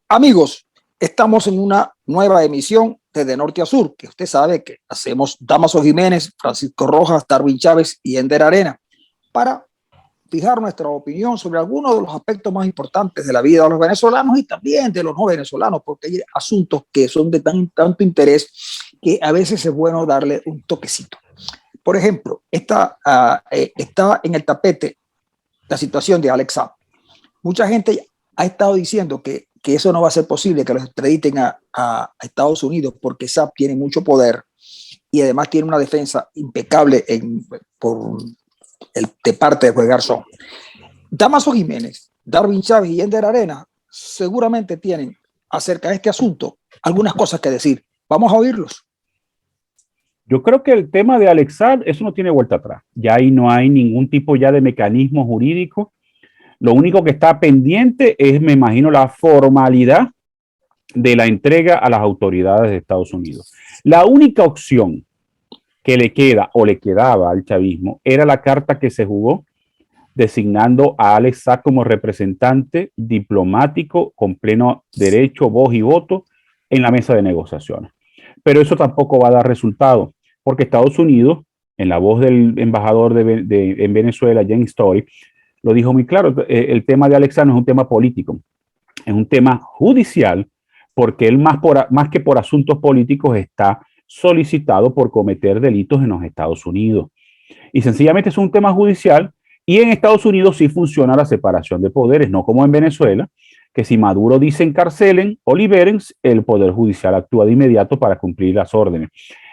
Amigos, estamos en una nueva emisión de Norte a Sur, que usted sabe que hacemos Damaso Jiménez, Francisco Rojas, Darwin Chávez y Ender Arena, para fijar nuestra opinión sobre algunos de los aspectos más importantes de la vida de los venezolanos y también de los no venezolanos, porque hay asuntos que son de tanto interés que a veces es bueno darle un toquecito. Por ejemplo, está en el tapete la situación de Alex Saab. Mucha gente ha estado diciendo que eso no va a ser posible, que los extraditen a Estados Unidos, porque Saab tiene mucho poder y además tiene una defensa impecable de parte de Juez Garzón. Damaso Jiménez, Darwin Chávez y Ender Arena seguramente tienen acerca de este asunto algunas cosas que decir. Vamos a oírlos. Yo creo que el tema de Alex Saab, eso no tiene vuelta atrás. Ya ahí no hay ningún tipo ya de mecanismo jurídico. Lo único que está pendiente es, me imagino, la formalidad de la entrega a las autoridades de Estados Unidos. La única opción que le queda o le quedaba al chavismo era la carta que se jugó designando a Alex Saab como representante diplomático con pleno derecho, voz y voto en la mesa de negociaciones. Pero eso tampoco va a dar resultado, porque Estados Unidos, en la voz del embajador en Venezuela, James Story, lo dijo muy claro, el tema de Alex Saab no es un tema político, es un tema judicial, porque él más que por asuntos políticos está solicitado por cometer delitos en los Estados Unidos. Y sencillamente es un tema judicial, y en Estados Unidos sí funciona la separación de poderes, no como en Venezuela, que si Maduro dice encarcelen o liberen, el Poder Judicial actúa de inmediato para cumplir las órdenes.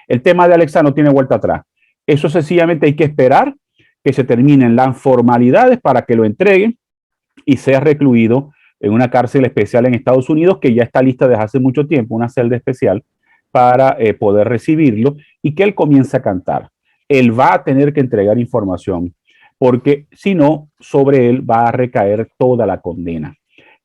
El tema de Alex Saab no tiene vuelta atrás. Eso sencillamente hay que esperar que se terminen las formalidades para que lo entreguen y sea recluido en una cárcel especial en Estados Unidos, que ya está lista desde hace mucho tiempo, una celda especial para poder recibirlo y que él comience a cantar. Él va a tener que entregar información, porque si no, sobre él va a recaer toda la condena.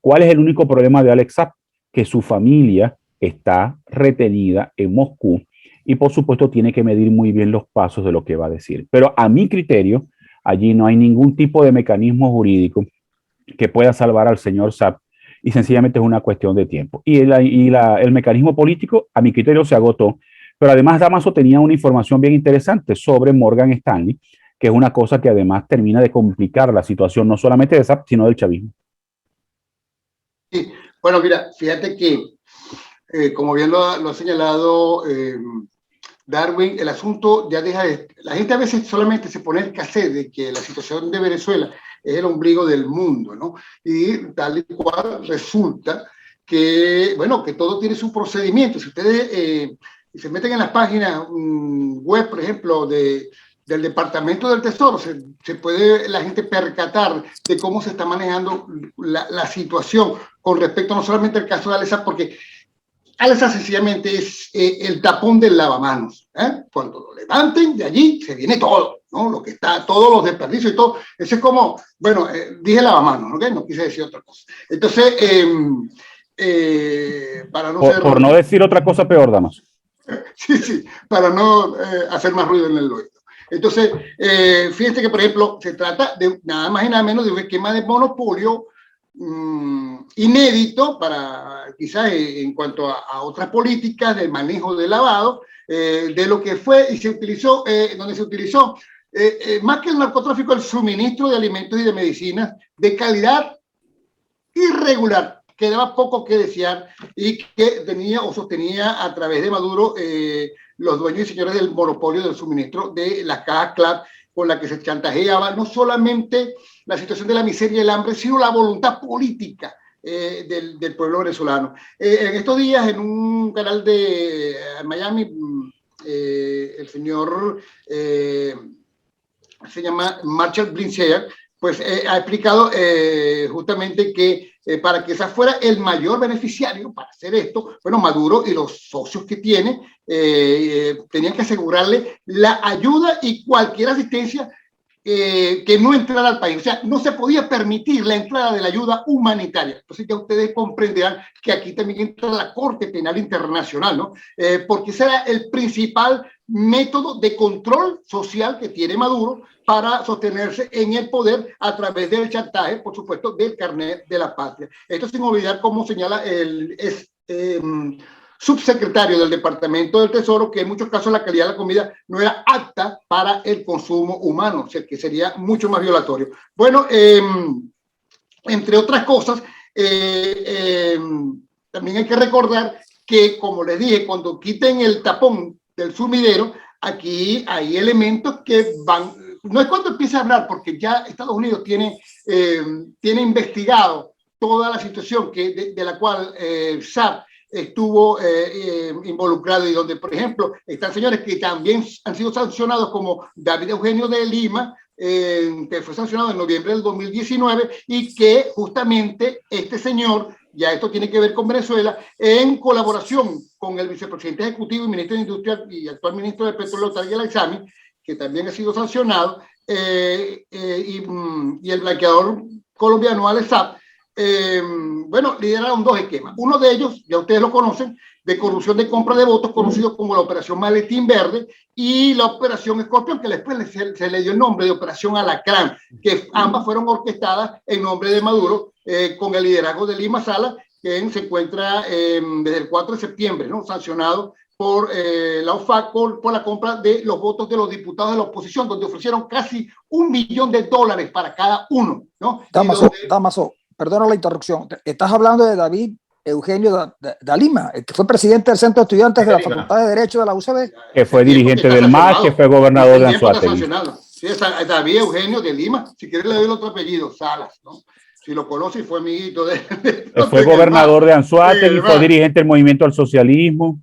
¿Cuál es el único problema de Alex Saab? Que su familia está retenida en Moscú y por supuesto tiene que medir muy bien los pasos de lo que va a decir. Pero a mi criterio, allí no hay ningún tipo de mecanismo jurídico que pueda salvar al señor Saab y sencillamente es una cuestión de tiempo. Y el mecanismo político, a mi criterio, se agotó. Pero además Damaso tenía una información bien interesante sobre Morgan Stanley, que es una cosa que además termina de complicar la situación no solamente de Saab, sino del chavismo. Sí, bueno, mira, fíjate que, como bien lo ha señalado Darwin, el asunto ya deja de... La gente a veces solamente se pone el cassette de que la situación de Venezuela es el ombligo del mundo, ¿no? Y tal y cual resulta que, bueno, que todo tiene su procedimiento. Si ustedes se meten en las páginas web, por ejemplo, del Departamento del Tesoro, se puede la gente percatar de cómo se está manejando la situación con respecto no solamente al caso de Alex Saab, porque Alex Saab sencillamente es el tapón del lavamanos. Cuando lo levanten de allí, se viene todo, ¿no? Lo que está, todos los desperdicios y todo. Eso es como, bueno, dije lavamanos, ¿ok? No quise decir otra cosa. Entonces, para no ser... Por no decir otra cosa peor, Damaso. Sí, para no hacer más ruido en el oído. Entonces, fíjense que, por ejemplo, se trata de nada más y nada menos de un esquema de monopolio inédito para quizás en cuanto a otras políticas de manejo de lavado, de lo que fue y se utilizó, donde se utilizó más que el narcotráfico, el suministro de alimentos y de medicinas de calidad irregular, que daba poco que desear y que tenía o sostenía a través de Maduro los dueños y señores del monopolio del suministro de las cajas CLAP, con la que se chantajeaba no solamente la situación de la miseria y el hambre, sino la voluntad política del pueblo venezolano. En estos días, en un canal de Miami, el señor se llama Marshall Blinseer, pues ha explicado justamente que para que esa fuera el mayor beneficiario para hacer esto, bueno, Maduro y los socios que tiene tenían que asegurarle la ayuda y cualquier asistencia que no entrara al país. O sea, no se podía permitir la entrada de la ayuda humanitaria. Entonces ya ustedes comprenderán que aquí también entra la Corte Penal Internacional, ¿no? Porque ese era el principal método de control social que tiene Maduro para sostenerse en el poder a través del chantaje, por supuesto, del carnet de la patria. Esto sin olvidar, como señala el subsecretario del Departamento del Tesoro, que en muchos casos la calidad de la comida no era apta para el consumo humano, o sea, que sería mucho más violatorio. Bueno, entre otras cosas, también hay que recordar que, como les dije, cuando quiten el tapón del sumidero, aquí hay elementos que van, no es cuando empieza a hablar, porque ya Estados Unidos tiene investigado toda la situación de la cual SAP estuvo involucrado, y donde, por ejemplo, están señores que también han sido sancionados, como David Eugenio de Lima, que fue sancionado en noviembre del 2019, y que justamente este señor, ya esto tiene que ver con Venezuela, en colaboración con el vicepresidente ejecutivo y ministro de Industria y actual ministro de Petróleo, Tarek El Aissami, que también ha sido sancionado, y el blanqueador colombiano Alex Saab, bueno, lideraron dos esquemas. Uno de ellos, ya ustedes lo conocen, de corrupción de compra de votos, conocido como la Operación Maletín Verde, y la Operación Escorpión, que después se le dio el nombre de Operación Alacrán, que ambas fueron orquestadas en nombre de Maduro, con el liderazgo de Lima Sala, que se encuentra desde el 4 de septiembre, ¿no?, sancionado por la OFAC por la compra de los votos de los diputados de la oposición, donde ofrecieron casi $1 millón para cada uno, ¿no? Damaso, perdona la interrupción. Estás hablando de David Eugenio da Lima, el que fue presidente del Centro de Estudiantes de la Facultad de Derecho de la UCB. Que fue dirigente del MAS, que fue gobernador de Anzoátegui. Sí, es David Eugenio de Lima. Si quieres le doy el otro apellido, Salas, ¿no? Si lo conoce, fue amiguito de fue gobernador de Anzoátegui, fue dirigente del Movimiento al Socialismo.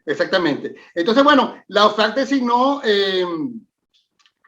Exactamente. Entonces, bueno, la OFAC designó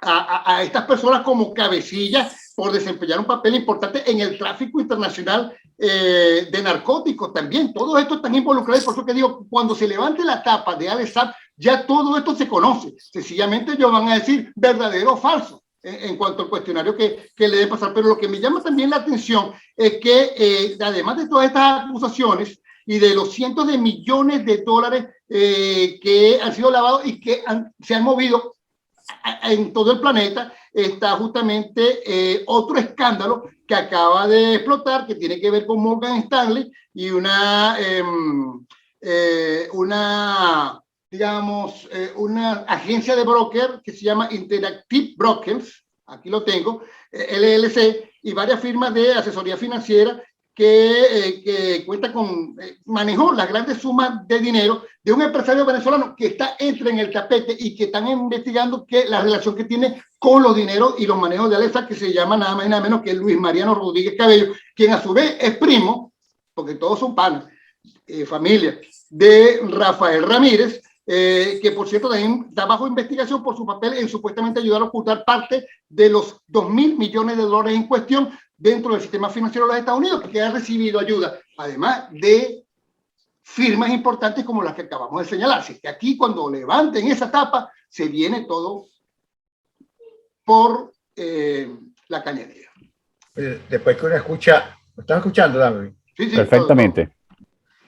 a estas personas como cabecillas por desempeñar un papel importante en el tráfico internacional de narcóticos también. Todos estos están involucrados, por eso que digo, cuando se levante la tapa de Alex Saab, ya todo esto se conoce. Sencillamente ellos van a decir verdadero o falso en cuanto al cuestionario que le debe pasar. Pero lo que me llama también la atención es que además de todas estas acusaciones y de los cientos de millones de dólares que han sido lavados y que se han movido en todo el planeta, está justamente otro escándalo que acaba de explotar, que tiene que ver con Morgan Stanley y una agencia de broker que se llama Interactive Brokers, aquí lo tengo, LLC, y varias firmas de asesoría financiera que cuenta con, manejó las grandes sumas de dinero de un empresario venezolano que entra en el tapete y que están investigando la relación que tiene con los dineros y los manejos de Alexa, que se llama nada más y nada menos que Luis Mariano Rodríguez Cabello, quien a su vez es primo, porque todos son panas, familia, de Rafael Ramírez, que por cierto también está bajo investigación por su papel en supuestamente ayudar a ocultar parte de los $2.000 millones en cuestión dentro del sistema financiero de los Estados Unidos, que ha recibido ayuda, además de firmas importantes como las que acabamos de señalar. Así que aquí, cuando levanten esa tapa, se viene todo por la cañería. Después que uno escucha, ¿me están escuchando, David? Sí, perfectamente.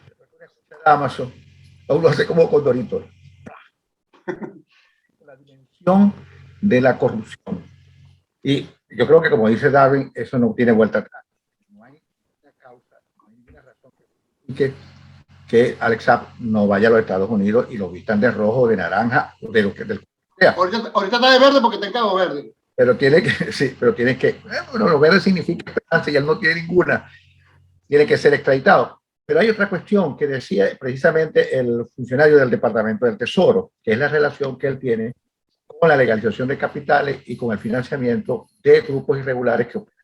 Después que uno escucha Amazon, uno hace como Condorito. La dimensión de la corrupción. Y yo creo que, como dice Darwin, eso no tiene vuelta atrás. No hay una causa, no hay ninguna razón que Alex Saab no vaya a los Estados Unidos y lo vistan de rojo, de naranja, de lo que sea. Ahorita está de verde porque está en Cabo Verde. Pero tiene que, sí, pero tiene que, bueno, lo verde significa esperanza y él no tiene ninguna. Tiene que ser extraditado. Pero hay otra cuestión que decía precisamente el funcionario del Departamento del Tesoro, que es la relación que él tiene con la legalización de capitales y con el financiamiento de grupos irregulares que operan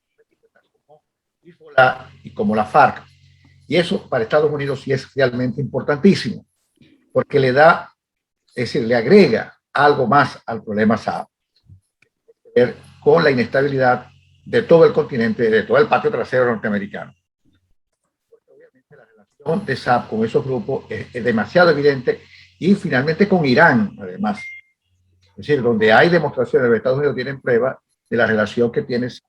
como Hezbollah y como la FARC. Y eso para Estados Unidos sí es realmente importantísimo, porque le da, es decir, le agrega algo más al problema Saab, con la inestabilidad de todo el continente, de todo el patio trasero norteamericano. Obviamente la relación de Saab con esos grupos es demasiado evidente, y finalmente con Irán, además. Es decir, donde hay demostraciones, los Estados Unidos tienen pruebas de la relación que tienes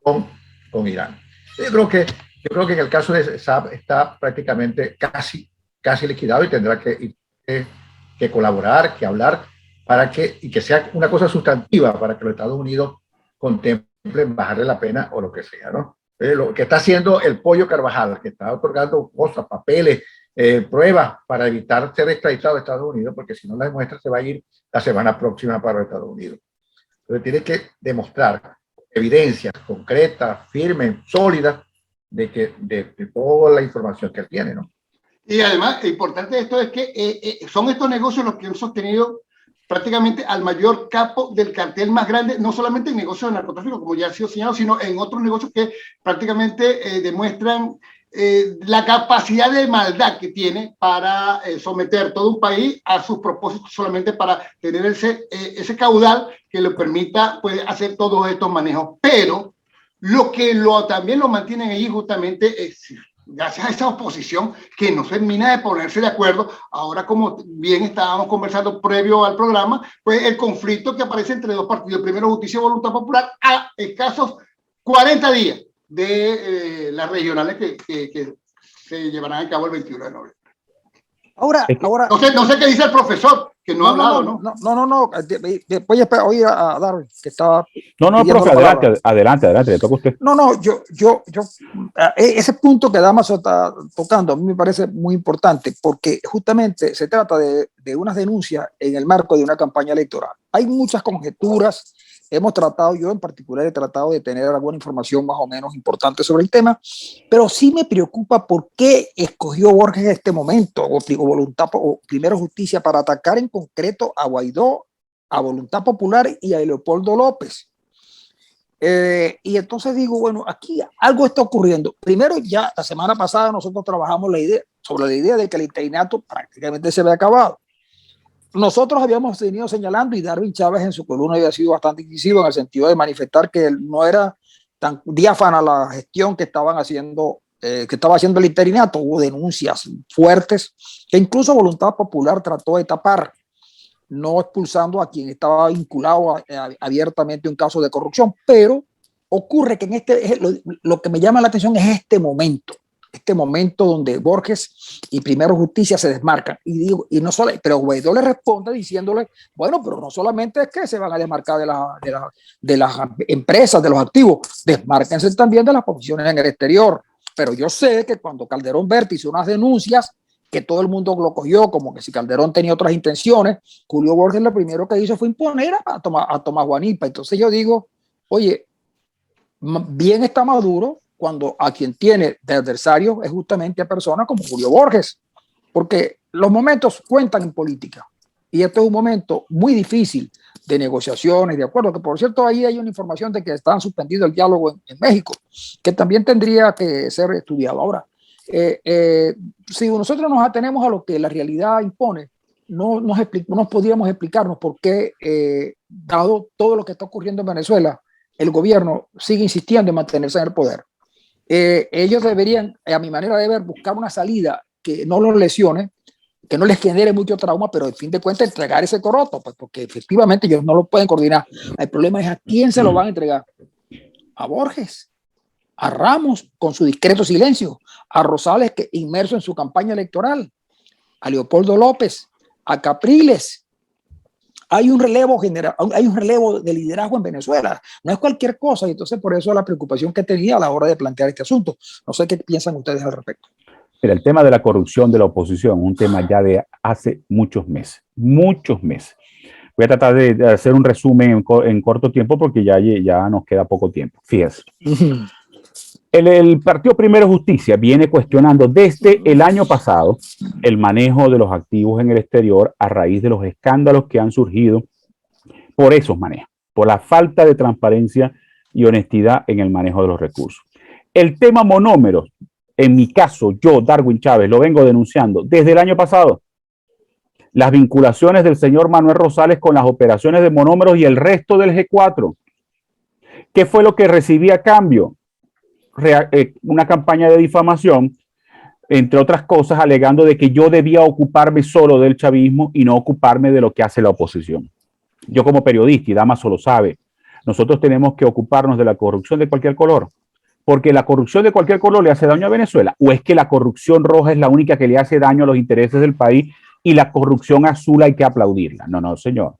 con Irán. Yo creo que en el caso de Saab está prácticamente casi liquidado y tendrá que colaborar, que hablar y que sea una cosa sustantiva para que los Estados Unidos contemplen bajarle la pena o lo que sea, ¿no? Lo que está haciendo el Pollo Carvajal, que está otorgando cosas, papeles, pruebas para evitar ser extraditado a Estados Unidos, porque si no la demuestra se va a ir la semana próxima para los Estados Unidos. Entonces tiene que demostrar evidencias concretas, firmes, sólidas, de toda la información que él tiene, ¿no? Y además, lo importante de esto es que son estos negocios los que han sostenido prácticamente al mayor capo del cartel más grande, no solamente en negocios de narcotráfico, como ya ha sido señalado, sino en otros negocios que prácticamente demuestran la capacidad de maldad que tiene para someter todo un país a sus propósitos solamente para tener ese caudal que le permita pues, hacer todos estos manejos. Pero lo que también lo mantienen ahí justamente es gracias a esa oposición que no termina de ponerse de acuerdo. Ahora, como bien estábamos conversando previo al programa, pues el conflicto que aparece entre dos partidos, primero Justicia y Voluntad Popular, a escasos 40 días de las regionales que se llevarán a cabo el 21 de noviembre. Ahora, no sé qué dice el profesor, que no ha hablado, ¿no? No. Voy a oír a Darwin, que estaba. No, profe, adelante, le toca a usted. Ese punto que Damaso está tocando a mí me parece muy importante, porque justamente se trata de unas denuncias en el marco de una campaña electoral. Hay muchas conjeturas. Yo en particular he tratado de tener alguna información más o menos importante sobre el tema, pero sí me preocupa por qué escogió Borges este momento, o primero Justicia, para atacar en concreto a Guaidó, a Voluntad Popular y a Leopoldo López. Y entonces digo, bueno, aquí algo está ocurriendo. Primero, ya la semana pasada nosotros trabajamos sobre la idea de que el interinato prácticamente se había acabado. Nosotros habíamos venido señalando, y Darwin Chávez en su columna había sido bastante incisivo en el sentido de manifestar que no era tan diáfana la gestión que estaba haciendo el interinato. Hubo denuncias fuertes que incluso Voluntad Popular trató de tapar, no expulsando a quien estaba vinculado abiertamente a un caso de corrupción. Pero ocurre que lo que me llama la atención es este momento donde Borges y Primero Justicia se desmarcan. Pero Guaidó le responde diciéndole, bueno, pero no solamente es que se van a desmarcar de las empresas, de los activos, desmárquense también de las posiciones en el exterior. Pero yo sé que cuando Calderón Berti hizo unas denuncias, que todo el mundo lo cogió como que si Calderón tenía otras intenciones, Julio Borges lo primero que hizo fue imponer a Tomás Guanipa. Entonces yo digo, oye, bien está Maduro cuando a quien tiene de adversario es justamente a personas como Julio Borges, porque los momentos cuentan en política y este es un momento muy difícil de negociaciones, de acuerdo, que por cierto ahí hay una información de que están suspendido el diálogo en México, que también tendría que ser estudiado. Ahora, si nosotros nos atenemos a lo que la realidad impone, no podríamos explicarnos por qué, dado todo lo que está ocurriendo en Venezuela, el gobierno sigue insistiendo en mantenerse en el poder. Ellos deberían, a mi manera de ver, buscar una salida que no los lesione, que no les genere mucho trauma, pero al fin de cuentas entregar ese coroto, pues porque efectivamente ellos no lo pueden coordinar. El problema es a quién se lo van a entregar. A Borges, a Ramos con su discreto silencio, a Rosales que inmerso en su campaña electoral, a Leopoldo López, a Capriles. Hay un relevo de liderazgo en Venezuela, no es cualquier cosa, y entonces por eso la preocupación que tenía a la hora de plantear este asunto. No sé qué piensan ustedes al respecto. Mira, el tema de la corrupción de la oposición, un tema ya de hace muchos meses. Voy a tratar de hacer un resumen en corto tiempo porque ya nos queda poco tiempo. Fíjense. El Partido Primero Justicia viene cuestionando desde el año pasado el manejo de los activos en el exterior a raíz de los escándalos que han surgido por esos manejos, por la falta de transparencia y honestidad en el manejo de los recursos. El tema monómeros, en mi caso, yo, Darwin Chávez, lo vengo denunciando desde el año pasado. Las vinculaciones del señor Manuel Rosales con las operaciones de monómeros y el resto del G4. ¿Qué fue lo que recibí a cambio? Una campaña de difamación, entre otras cosas, alegando de que yo debía ocuparme solo del chavismo y no ocuparme de lo que hace la oposición. Yo como periodista, y Damaso lo sabe, nosotros tenemos que ocuparnos de la corrupción de cualquier color, porque la corrupción de cualquier color le hace daño a Venezuela, o es que la corrupción roja es la única que le hace daño a los intereses del país y la corrupción azul hay que aplaudirla. No, no, señor.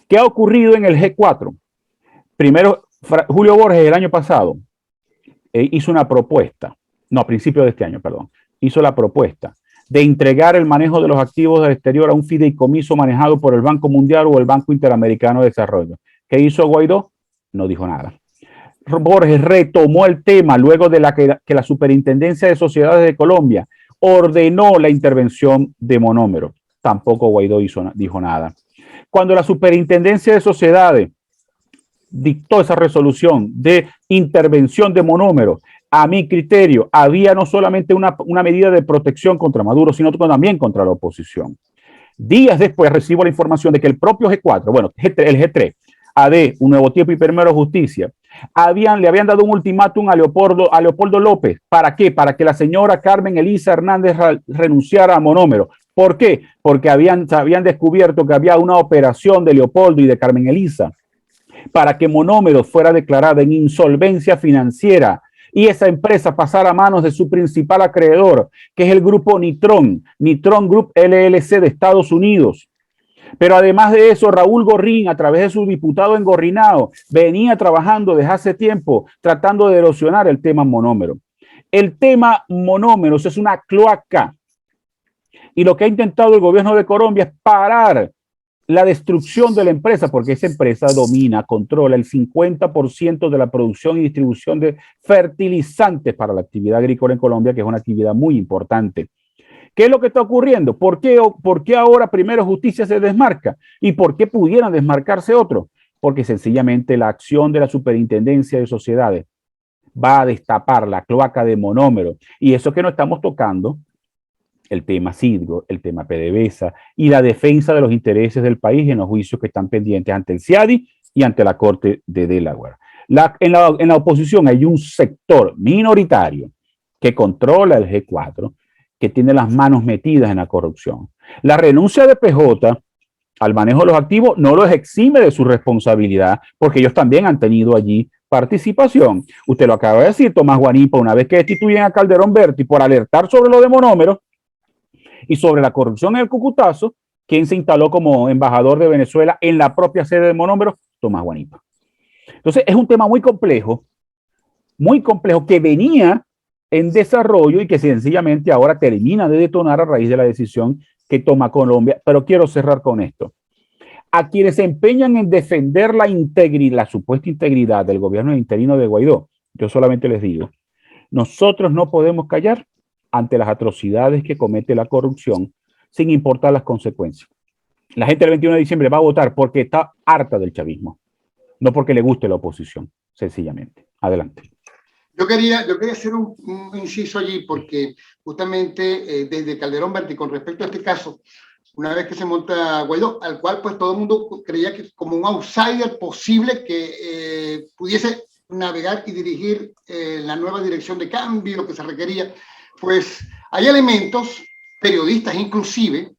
¿Qué ha ocurrido en el G4? Primero, Julio Borges el año pasado hizo una propuesta, no, a principios de este año, perdón, hizo la propuesta de entregar el manejo de los activos del exterior a un fideicomiso manejado por el Banco Mundial o el Banco Interamericano de Desarrollo. ¿Qué hizo Guaidó? No dijo nada. Borges retomó el tema luego de que la Superintendencia de Sociedades de Colombia ordenó la intervención de monómeros. Tampoco Guaidó dijo nada. Cuando la Superintendencia de Sociedades dictó esa resolución de intervención de monómeros, a mi criterio, había no solamente una medida de protección contra Maduro, sino también contra la oposición. Días después recibo la información de que el propio G4, bueno, el G3, AD, Un Nuevo Tiempo y Primero Justicia, le habían dado un ultimátum a Leopoldo López. ¿Para qué? Para que la señora Carmen Elisa Hernández renunciara a monómero. ¿Por qué? Porque habían descubierto que había una operación de Leopoldo y de Carmen Elisa para que Monómeros fuera declarada en insolvencia financiera y esa empresa pasara a manos de su principal acreedor, que es el grupo Nitron Group LLC de Estados Unidos. Pero además de eso, Raúl Gorrín, a través de su diputado engorrinado, venía trabajando desde hace tiempo tratando de erosionar el tema monómero. El tema monómeros es una cloaca y lo que ha intentado el gobierno de Colombia es parar la destrucción de la empresa, porque esa empresa domina, controla el 50% de la producción y distribución de fertilizantes para la actividad agrícola en Colombia, que es una actividad muy importante. ¿Qué es lo que está ocurriendo? ¿Por qué ahora Primero Justicia se desmarca? ¿Y por qué pudieran desmarcarse otros? Porque sencillamente la acción de la Superintendencia de Sociedades va a destapar la cloaca de monómeros. Y eso que no estamos tocando, el tema Citgo, el tema PDVSA y la defensa de los intereses del país en los juicios que están pendientes ante el CIADI y ante la Corte de Delaware. En la oposición hay un sector minoritario que controla el G4, que tiene las manos metidas en la corrupción. La renuncia de PJ al manejo de los activos no los exime de su responsabilidad, porque ellos también han tenido allí participación. Usted lo acaba de decir, Tomás Guanipa, una vez que destituyen a Calderón Berti por alertar sobre lo de monómeros y sobre la corrupción en el Cucutazo, quien se instaló como embajador de Venezuela en la propia sede de monómeros, Tomás Guanipa. Entonces, es un tema muy complejo que venía en desarrollo y que sencillamente ahora termina de detonar a raíz de la decisión que toma Colombia. Pero quiero cerrar con esto. A quienes se empeñan en defender la supuesta integridad del gobierno interino de Guaidó, yo solamente les digo, nosotros no podemos callar ante las atrocidades que comete la corrupción sin importar las consecuencias. La gente del 21 de diciembre va a votar porque está harta del chavismo, no porque le guste la oposición, sencillamente. Adelante. Yo quería hacer un inciso allí porque justamente desde Calderón Berti, con respecto a este caso, una vez que se monta Guaidó, al cual pues todo el mundo creía que como un outsider posible que pudiese navegar y dirigir la nueva dirección de cambio, lo que se requería, pues hay elementos, periodistas inclusive,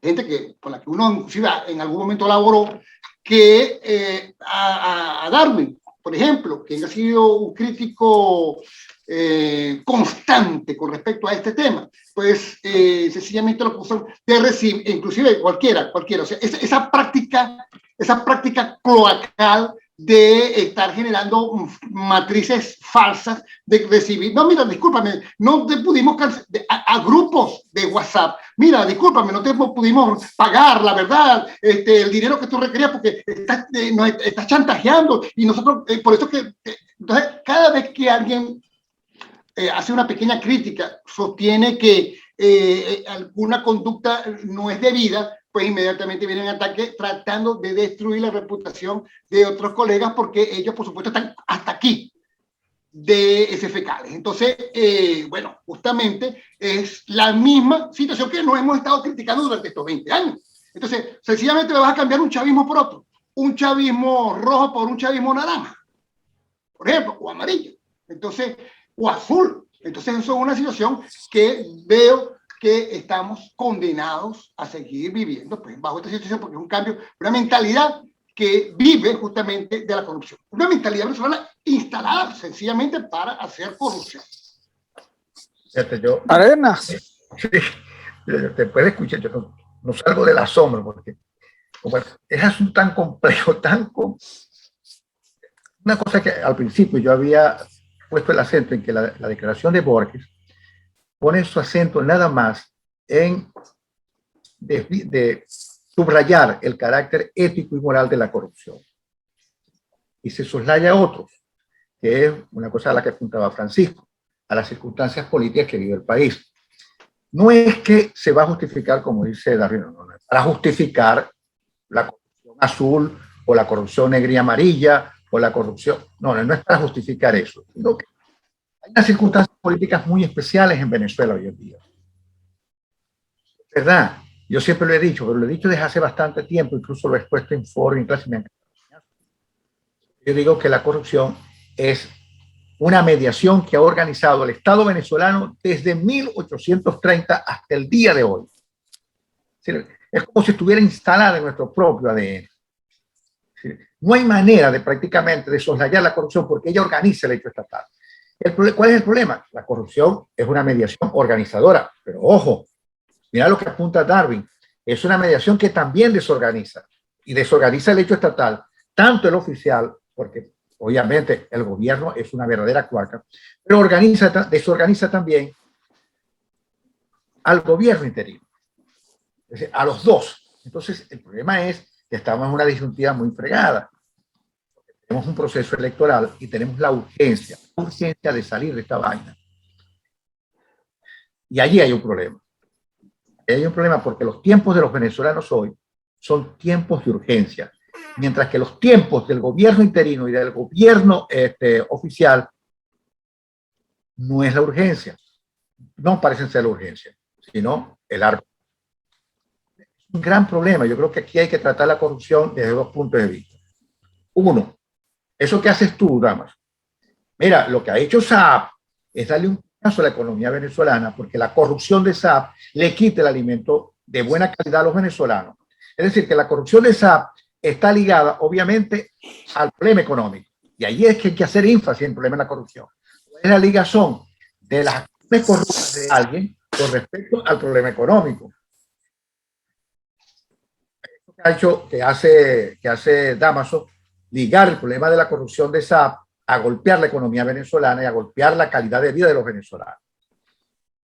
gente con la que uno inclusive en algún momento laboró, que a Darwin, por ejemplo, quien ha sido un crítico constante con respecto a este tema, pues sencillamente lo puso de recibir, inclusive cualquiera, o sea, esa práctica cloacal de estar generando matrices falsas de recibir. No, mira, discúlpame, no te pudimos a grupos de WhatsApp. Mira, discúlpame, no te pudimos pagar, la verdad, el dinero que tú requerías porque nos estás chantajeando y nosotros, por eso que, entonces, cada vez que alguien hace una pequeña crítica, sostiene que alguna conducta no es debida, pues inmediatamente vienen ataques tratando de destruir la reputación de otros colegas porque ellos, por supuesto, están hasta aquí de SFCales. Entonces, bueno, justamente es la misma situación que nos hemos estado criticando durante estos 20 años. Entonces, sencillamente le vas a cambiar un chavismo por otro, un chavismo rojo por un chavismo naranja, por ejemplo, o amarillo, entonces, o azul. Entonces, eso es una situación que veo que estamos condenados a seguir viviendo pues, bajo esta situación, porque es un cambio, una mentalidad que vive justamente de la corrupción. Una mentalidad venezolana instalada sencillamente para hacer corrupción. Arenas. Sí, te puede escuchar, yo no salgo del asombro porque como es asunto tan complejo, una cosa que al principio yo había puesto el acento en que la declaración de Borges pone su acento nada más en de subrayar el carácter ético y moral de la corrupción. Y se soslaya otros, que es una cosa a la que apuntaba Francisco, a las circunstancias políticas que vive el país. No es que se va a justificar, como dice Darwin, no, es para justificar la corrupción azul o la corrupción negra y amarilla o la corrupción, no es para justificar eso, sino que hay unas circunstancias políticas muy especiales en Venezuela hoy en día. Es verdad, yo siempre lo he dicho, pero lo he dicho desde hace bastante tiempo, incluso lo he expuesto en foros, en clases. Yo digo que la corrupción es una mediación que ha organizado el Estado venezolano desde 1830 hasta el día de hoy. Es como si estuviera instalada en nuestro propio ADN. No hay manera de prácticamente de soslayar la corrupción porque ella organiza el hecho estatal. ¿Cuál es el problema? La corrupción es una mediación organizadora, pero ojo, mira lo que apunta Darwin, es una mediación que también desorganiza, y desorganiza el hecho estatal, tanto el oficial, porque obviamente el gobierno es una verdadera cloaca, pero desorganiza también al gobierno interino, es decir, a los dos. Entonces el problema es que estamos en una disyuntiva muy fregada. Tenemos un proceso electoral y tenemos la urgencia de salir de esta vaina. Y allí hay un problema. Hay un problema porque los tiempos de los venezolanos hoy son tiempos de urgencia, mientras que los tiempos del gobierno interino y del gobierno oficial no es la urgencia. No parecen ser la urgencia, sino el arco. Es un gran problema. Yo creo que aquí hay que tratar la corrupción desde dos puntos de vista. Uno, eso que haces tú, Damas. Mira, lo que ha hecho SAP es darle un caso a la economía venezolana porque la corrupción de SAP le quita el alimento de buena calidad a los venezolanos. Es decir, que la corrupción de SAP está ligada, obviamente, al problema económico. Y ahí es que hay que hacer énfasis en el problema de la corrupción. Es la ligazón de las acciones corruptas de alguien con respecto al problema económico. Esto que hace Damaso, ligar el problema de la corrupción de SAP a golpear la economía venezolana y a golpear la calidad de vida de los venezolanos.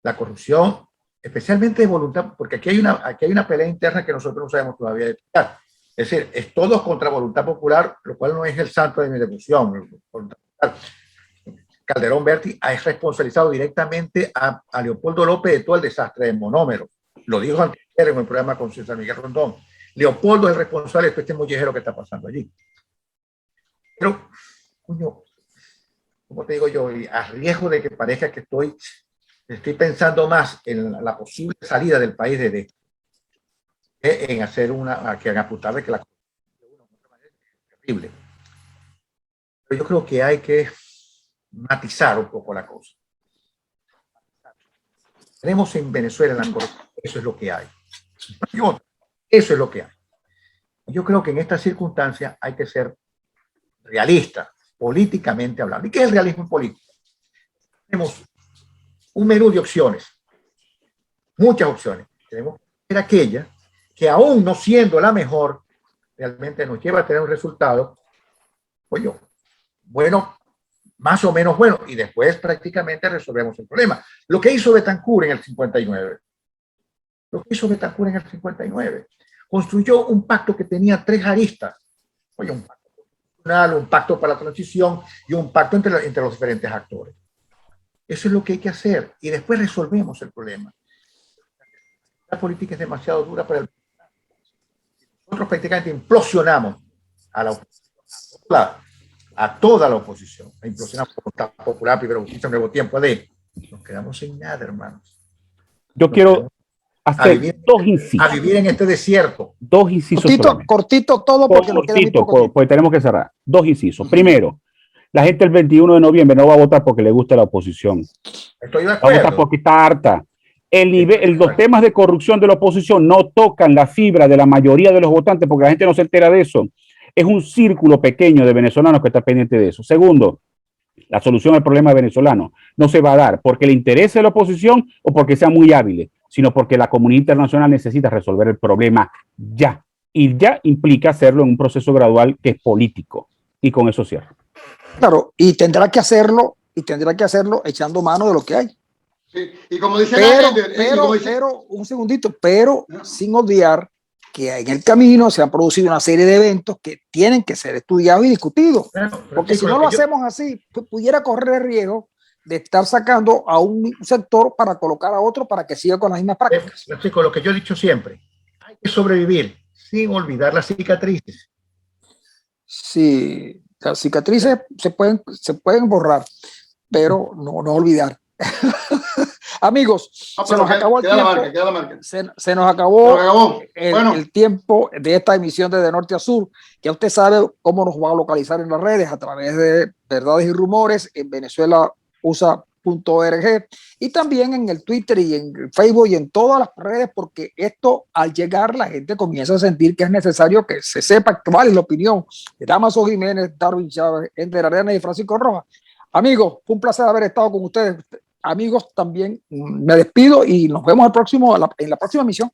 La corrupción, especialmente de voluntad, porque aquí hay una pelea interna que nosotros no sabemos todavía detectar. Es decir, es todos contra voluntad popular, lo cual no es el santo de mi devoción. Calderón Berti ha responsabilizado directamente a Leopoldo López de todo el desastre del monómero. Lo dijo antes en el programa con César Miguel Rondón. Leopoldo es el responsable de este mollejero que está pasando allí. Pero, coño, como te digo yo, y a riesgo de que parezca que estoy pensando más en la posible salida del país de en hacer que en apuntarle que la es terrible. Pero yo creo que hay que matizar un poco la cosa. Tenemos en Venezuela la corrupción, eso es lo que hay. Eso es lo que hay. Yo creo que en estas circunstancias hay que ser realistas, políticamente hablando. ¿Y qué es el realismo político? Tenemos un menú de opciones, muchas opciones. Tenemos que ver aquella que aún no siendo la mejor, realmente nos lleva a tener un resultado, oye, bueno, más o menos bueno, y después prácticamente resolvemos el problema. Lo que hizo Betancur en el 59, construyó un pacto que tenía tres aristas, oye, un pacto constitucional, un pacto para la transición y un pacto entre los diferentes actores. Eso es lo que hay que hacer, y después resolvemos el problema. La política es demasiado dura para el... Nosotros prácticamente implosionamos a toda la oposición. La implosionamos por voluntad popular, primero justicia, nuevo tiempo de... Nos quedamos sin nada, hermanos. Yo quiero hacer dos incisos. A vivir en este desierto. Dos incisos. Cortito todo porque nos queda muy poco tiempo. Pues tenemos que cerrar. Dos incisos. Primero, la gente el 21 de noviembre no va a votar porque le gusta la oposición. Estoy de acuerdo. Va a votar porque está harta. Los temas de corrupción de la oposición no tocan la fibra de la mayoría de los votantes porque la gente no se entera de eso. Es un círculo pequeño de venezolanos que está pendiente de eso. Segundo, la solución al problema venezolano no se va a dar porque le interese la oposición o porque sea muy hábil, sino porque la comunidad internacional necesita resolver el problema ya. Y ya implica hacerlo en un proceso gradual que es político. Y con eso cierro. Claro, y tendrá que hacerlo echando mano de lo que hay. Sí. Y como dice pero un segundito, pero sin olvidar que en el camino se han producido una serie de eventos que tienen que ser estudiados y discutidos. Porque si no lo hacemos así, pudiera correr el riesgo de estar sacando a un sector para colocar a otro para que siga con las mismas prácticas. Chicos, lo que yo he dicho siempre, hay que sobrevivir sin olvidar las cicatrices. Sí, las cicatrices se pueden borrar, pero no olvidar. Amigos, se nos acabó el tiempo. Se nos acabó el tiempo de esta emisión de Norte a Sur. Ya usted sabe cómo nos va a localizar en las redes a través de Verdades y Rumores en venezuelausa.org y también en el Twitter y en Facebook y en todas las redes, porque esto al llegar la gente comienza a sentir que es necesario que se sepa cuál es la opinión de Dámaso Jiménez, Darwin Chávez, Ender Arena y Francisco Rojas. Amigos, fue un placer haber estado con ustedes. Amigos, también me despido y nos vemos en la próxima emisión.